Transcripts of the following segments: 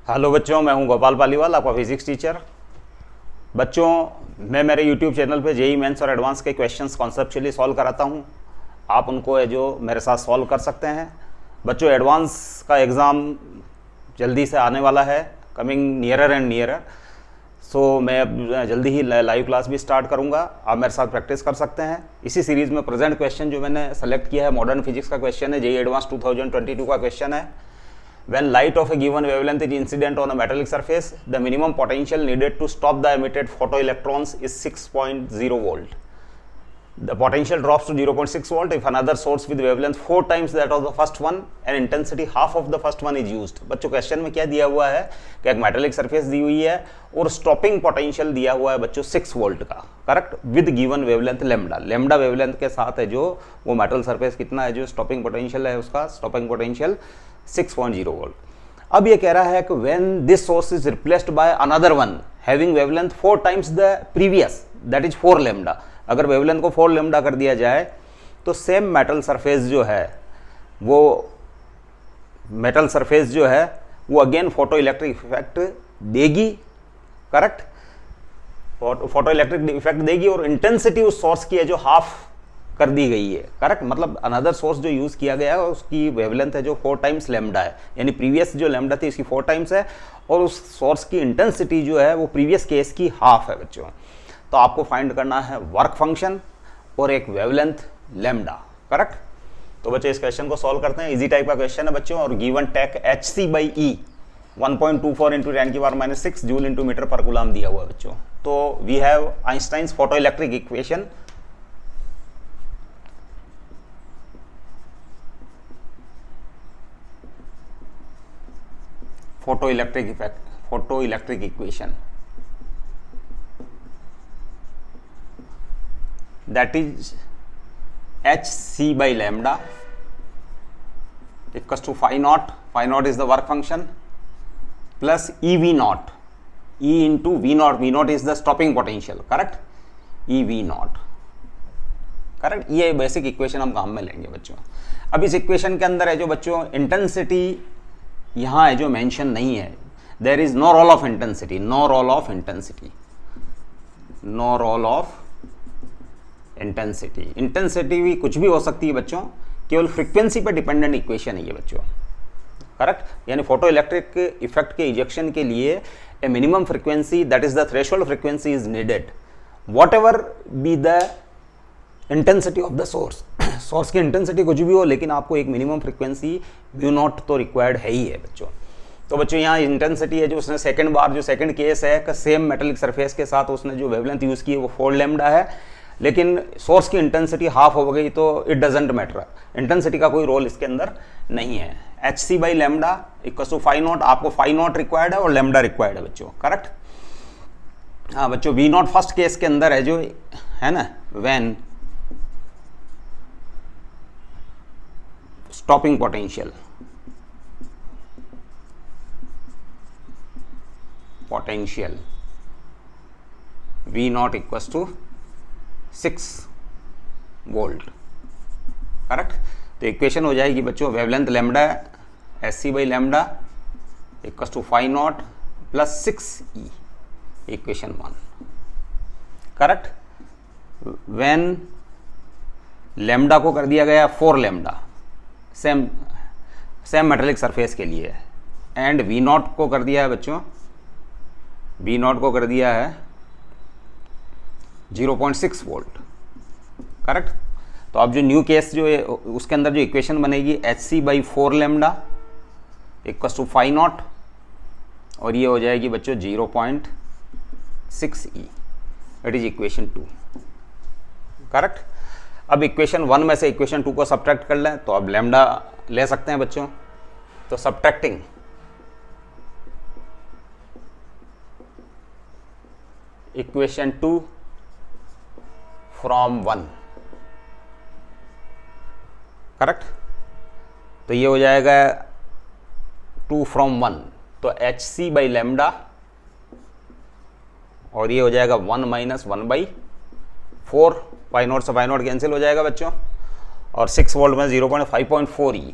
Hello बच्चों, मैं हूं गोपाल पालीवाल, आपका फिजिक्स टीचर। बच्चों, मैं मेरे यूट्यूब चैनल पे जेईई मेंस और एडवांस के क्वेश्चंस कॉन्सेप्चुअली सॉल्व कराता हूं। आप उनको है जो मेरे साथ सॉल्व कर सकते हैं। बच्चों, एडवांस का एग्ज़ाम जल्दी से आने वाला है, कमिंग नियरर एंड नियरर। सो मैं अब जल्दी ही लाइव क्लास भी स्टार्ट करूंगा, आप मेरे साथ प्रैक्टिस कर सकते हैं। इसी सीरीज़ में प्रेजेंट क्वेश्चन जो मैंने सेलेक्ट किया है मॉडर्न फिजिक्स का क्वेश्चन है, जेईई एडवांस 2022 का क्वेश्चन है। When light of a given wavelength is incident on a metallic surface, the minimum potential needed to stop the emitted photoelectrons is 6.0 volt. The potential drops to 0.6 volt if another source with wavelength 4 times that of the first one and intensity half of the first one is used. बच्चों, question में क्या दिया हुआ है कि एक metallic surface दी हुई है और स्टॉपिंग पोटेंशियल दिया हुआ है बच्चों 6 वोल्ट का, correct, with given wavelength lambda. Lambda wavelength के साथ है जो वो मेटल सरफेस कितना है जो स्टॉपिंग पोटेंशियल है, उसका स्टॉपिंग पोटेंशियल 6.0 वोल्ट। अब ये कह रहा है कि when this source is replaced by another one having wavelength 4 times the previous, that is 4 lambda. अगर वेवलेंथ को 4 लेमडा कर दिया जाए तो सेम मेटल सरफेस जो है वो अगेन फोटो इलेक्ट्रिक इफेक्ट देगी, करेक्ट, फोटो इलेक्ट्रिक इफेक्ट देगी और इंटेंसिटी उस सोर्स की है जो हाफ कर दी गई है, करेक्ट। मतलब अनदर सोर्स जो यूज किया गया है उसकी वेवलेंथ है जो 4 टाइम्स लेमडा है, यानी प्रीवियस जो लेमडा थी इसकी 4 टाइम्स है और उस सोर्स की इंटेंसिटी जो है वो प्रीवियस केस की हाफ है बच्चों। तो आपको फाइंड करना है वर्क फंक्शन और एक वेवलेंथ लेमडा, करेक्ट। तो बच्चों इस क्वेश्चन को सॉल्व करते हैं। इजी टाइप का क्वेश्चन है बच्चों और given take hc/e 1.24 × 10⁻⁶ joule × metre पर कूलम दिया हुआ है बच्चों। तो we have Einstein's photoelectric equation. photoelectric equation that is hc/λ equals to phi naught is the work function plus ev0, e into v0 is the stopping potential, correct, ev0, correct. ये basic equation हम काम में लेंगे बच्चों। अब इस equation के अंदर है जो बच्चों इंटेंसिटी यहाँ है जो मेंशन नहीं है, there is no role of intensity, intensity भी कुछ भी हो सकती है बच्चों, केवल फ्रीक्वेंसी पे डिपेंडेंट इक्वेशन है ये बच्चों, करेक्ट। यानी फोटो इलेक्ट्रिक इफेक्ट के इजेक्शन के लिए ए minimum frequency, that is the threshold frequency, is needed what ever be the intensity of the source की इंटेंसिटी कुछ भी हो, लेकिन आपको एक मिनिमम फ्रीक्वेंसी μ0 तो रिक्वायर्ड है ही है बच्चों। तो बच्चों यहाँ इंटेंसिटी है जो उसने सेकंड केस है कि सेम मेटेलिक सरफेस के साथ उसने जो वेवलेंथ यूज़ की है वो 4 लेमडा है, लेकिन सोर्स की इंटेंसिटी हाफ हो गई तो इट डजेंट मैटर, इंटेंसिटी का कोई रोल इसके अंदर नहीं है। hc/λ equals to phi naught, आपको phi naught रिक्वायर्ड है और लेमडा रिक्वायर्ड है बच्चों, करेक्ट। हाँ बच्चों, v0 फर्स्ट केस के अंदर है जो है ना, when stopping potential v0 equals to 6 volt, correct. तो इक्वेशन हो जाएगी बच्चों wavelength lambda hc/λ equals to phi naught plus 6e, equation 1, correct. When lambda को कर दिया गया 4 लेमडा सेम मेटेलिक सरफेस के लिए, एंड v0 को कर दिया है बच्चों, v0 को कर दिया है 0.6 वोल्ट, करेक्ट। तो अब जो न्यू केस जो है उसके अंदर जो इक्वेशन बनेगी hc/4 lambda equals to phi naught और ये हो जाएगी बच्चों 0.6e, it is equation 2, correct. अब इक्वेशन 1 में से इक्वेशन 2 को सब्ट्रैक्ट कर लें तो अब लेमडा ले सकते हैं बच्चों। तो सब्ट्रैक्टिंग इक्वेशन 2 फ्रॉम 1, करेक्ट। तो ये हो जाएगा 2 फ्रॉम 1, तो hc/λ और ये हो जाएगा 1 - 1/4, phi naught से phi naught कैंसिल हो जाएगा बच्चों, और 6 वोल्ट में 5.4e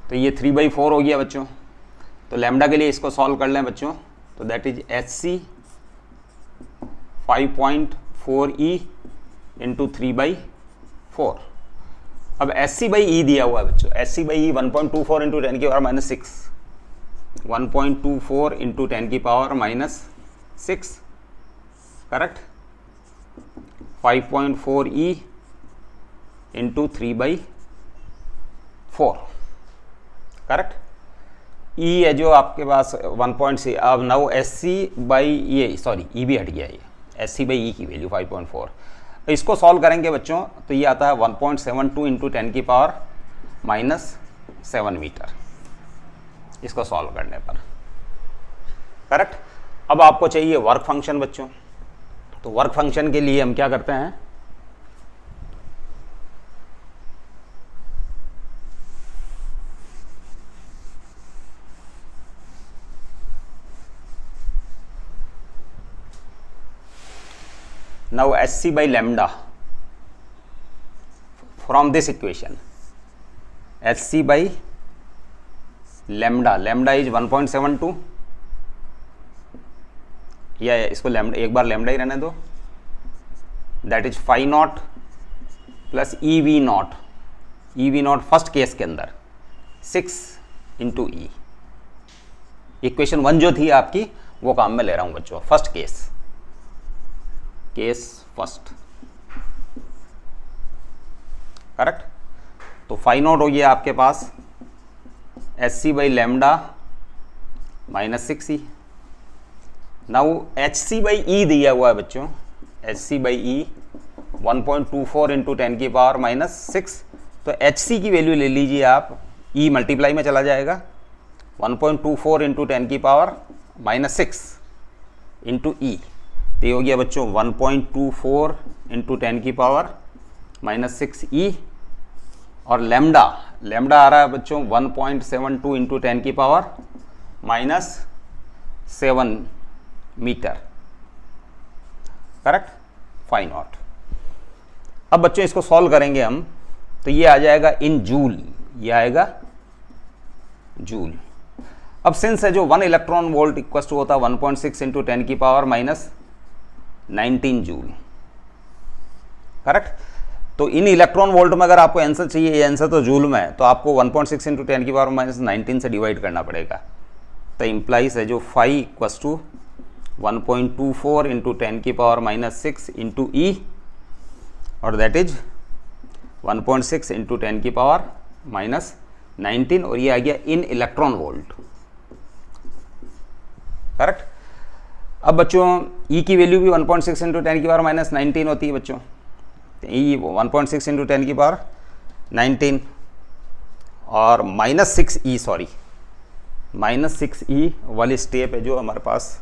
तो ये 3/4 हो गया बच्चों। तो लैम्डा के लिए इसको सॉल्व कर लें बच्चों, तो that is HC 5.4E into 3/4। अब SC/E दिया हुआ है बच्चों, SC/E 1.24 इंटू 10 की पावर माइनस 6, 1.24 इंटू 10 की power minus 6, correct. 5.4E into 3/4, correct. E है जो आपके पास 1.6। अब नाउ E भी हट गया, ये SC/E की वैल्यू 5.4। इसको सॉल्व करेंगे बच्चों तो ये आता है 1.72 इंटू 10 की पावर माइनस 7 मीटर, इसको सॉल्व करने पर, करेक्ट। अब आपको चाहिए वर्क फंक्शन बच्चों, तो वर्क फंक्शन के लिए हम क्या करते हैं, now SC by lambda from this equation, SC by lambda is 1.72, या इसको लैम्डा, एक बार लैम्डा ही रहने दो, that is phi naught plus EV naught first case के अंदर 6 इंटू ई। इक्वेशन 1 जो थी आपकी वो काम में ले रहा हूं बच्चों, फर्स्ट केस फर्स्ट, करेक्ट। तो फाई नॉट हो गया आपके पास SC by lambda minus 6E। Now HC/E दिया हुआ है बच्चों, HC/E 1.24 इंटू 10 की पावर माइनस 6। तो HC की वैल्यू ले लीजिए आप, E मल्टीप्लाई में चला जाएगा, 1.24 इंटू 10 की पावर माइनस 6 इंटू E, तो ये हो गया बच्चों 1.24 इंटू 10 की पावर माइनस 6E। और लैम्डा आ रहा है बच्चों 1.72 इंटू 10 की power minus 7 metre, correct, phi naught. अब बच्चों इसको सॉल्व करेंगे हम, तो ये आ जाएगा इन जूल, ये आएगा जूल। अब सिंस है जो 1 इलेक्ट्रॉन वोल्ट इक्वल टू होता है 1.6 इंटू 10 की पावर माइनस 19 जूल, करेक्ट। तो इन इलेक्ट्रॉन वोल्ट में अगर आपको आंसर चाहिए, ये आंसर तो जूल में है, तो आपको 1.6 इंटू 10 की पावर माइनस 19 से डिवाइड करना पड़ेगा। तो इम्प्लाइज है जो फाई इक्वल टू 1.24 इंटू 10 की पावर माइनस 6 इंटू ई, और दैट इज 1.6 इंटू 10 की पावर माइनस 19, और ये आ गया इन इलेक्ट्रॉन वोल्ट, करेक्ट। अब बच्चों ई की वैल्यू भी 1.6 इंटू 10 की पावर माइनस 19 होती है बच्चों, ई 1.6 इंटू 10 की पावर 19 और माइनस 6E वाली स्टेप है जो हमारे पास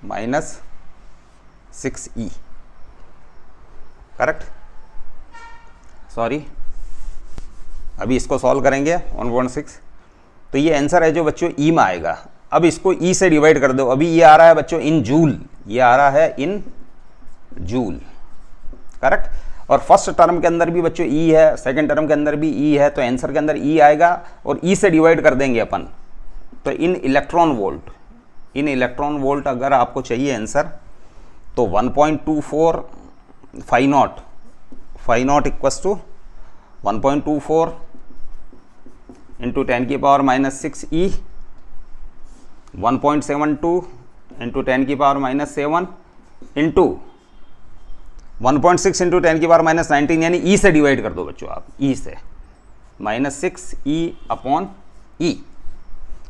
माइनस 6E, करेक्ट। सॉरी, अभी इसको सॉल्व करेंगे 1.6, तो ये आंसर है जो बच्चों ई में आएगा। अब इसको ई से डिवाइड कर दो, अभी ये आ रहा है बच्चों इन जूल, ये आ रहा है इन जूल, करेक्ट। और फर्स्ट टर्म के अंदर भी बच्चों ई है, सेकंड टर्म के अंदर भी ई है, तो आंसर के अंदर ई आएगा और ई से डिवाइड कर देंगे अपन, तो इन इलेक्ट्रॉन वोल्ट अगर आपको चाहिए आंसर, तो 1.24 phi naught equals to 1.24 into 10 की पावर माइनस 6E, 1.72 इंटू 10 की पावर माइनस 7 इंटू 1.6 इंटू 10 की पावर माइनस 19, यानी ई से डिवाइड कर दो बच्चों आप, ई से माइनस 6E अपॉन ई।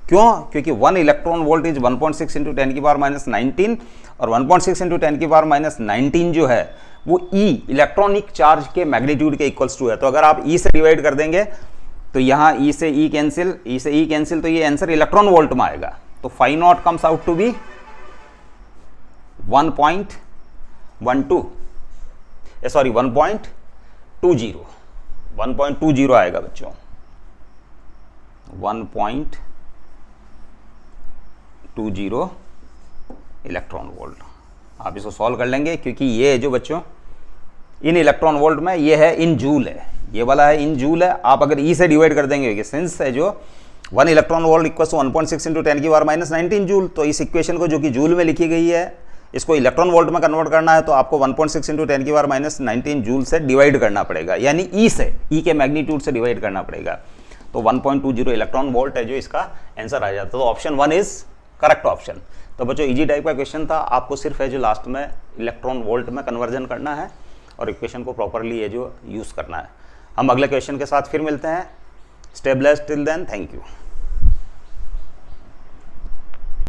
क्यों? क्योंकि 1 इलेक्ट्रॉन वोल्ट इज 1.6 इंटू 10 की पावर माइनस 19, और 1.6 इंटू 10 की पावर माइनस 19 जो है वो ई इलेक्ट्रॉनिक चार्ज के मैग्नीट्यूड के इक्वल्स टू है। तो अगर आप ई से डिवाइड कर देंगे तो यहाँ ई से ई कैंसिल, तो ये आंसर इलेक्ट्रॉन वोल्ट में आएगा। तो phi naught comes out to be 1.20 आएगा बच्चों, 1.20 इलेक्ट्रॉन वोल्ट। आप इसको सॉल्व कर लेंगे, क्योंकि ये जो बच्चों इन इलेक्ट्रॉन वोल्ट में ये है इन जूल है, ये वाला है इन जूल है, आप अगर ई से डिवाइड कर देंगे सिंस है जो 1 electron volt equal to 1.6 into 10 की पावर माइनस 19 जूल, तो इस इक्वेशन को जो कि जूल में लिखी गई है इसको इलेक्ट्रॉन वोल्ट में कन्वर्ट करना है तो आपको 1.6 इंटू 10 की पावर माइनस 19 जूल से डिवाइड करना पड़ेगा, यानी ई से, ई के मैग्नीट्यूड से डिवाइड करना पड़ेगा। तो 1.20 इलेक्ट्रॉन वोल्ट है जो इसका आंसर आ जाता है। तो ऑप्शन 1 इज करेक्ट ऑप्शन। तो बच्चों इजी टाइप का क्वेश्चन था, आपको सिर्फ है जो लास्ट में इलेक्ट्रॉन वोल्ट में कन्वर्जन करना है और इक्वेशन को प्रॉपरली है जो यूज़ करना है। हम अगले क्वेश्चन के साथ फिर मिलते हैं। Stay blessed till then, thank you.